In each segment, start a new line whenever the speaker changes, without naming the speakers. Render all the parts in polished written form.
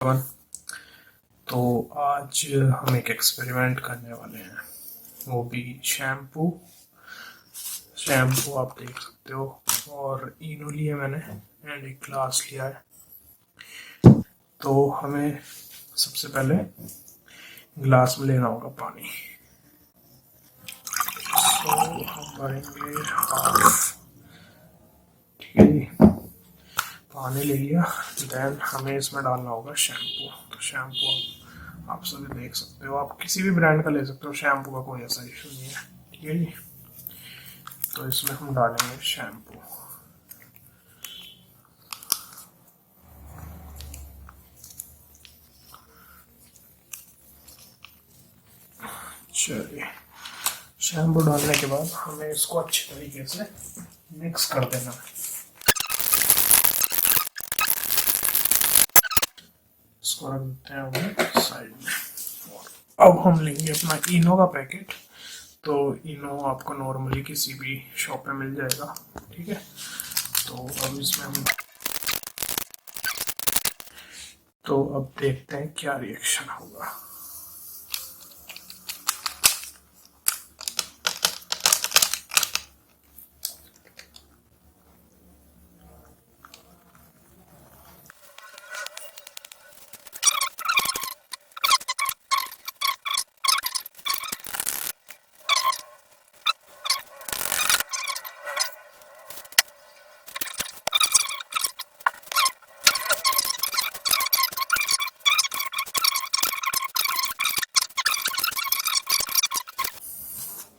everyone। तो आज हम एक एक्सपेरिमेंट करने वाले हैं, वो भी शैम्पू आप देख सकते हो। और इनो लिया मैंने एंड एक ग्लास लिया है। तो हमें सबसे पहले ग्लास में लेना होगा पानी। तो हम भरेंगे हाफ, ठीक है जी। पानी ले लिया, देन हमें इसमें डालना होगा शैम्पू। तो शैम्पू आप सभी देख सकते हो, आप किसी भी ब्रांड का ले सकते हो, शैम्पू का कोई ऐसा इशू नहीं है, ठीक है जी। तो इसमें हम डालेंगे शैम्पू। चलिए, शैम्पू डालने के बाद हमें इसको अच्छी तरीके से मिक्स कर देना है। इसको रख देते हैं हम साइड में। और अब हम लेंगे अपना इनो का पैकेट। तो इनो आपको नॉर्मली किसी भी शॉप में मिल जाएगा, ठीक है। तो अब इसमें हम अब देखते हैं क्या रिएक्शन होगा।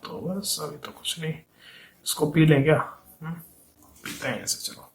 तो बस अभी तो कुछ नहीं, इसको पी लें क्या? पीते हैं ऐसे, चलो।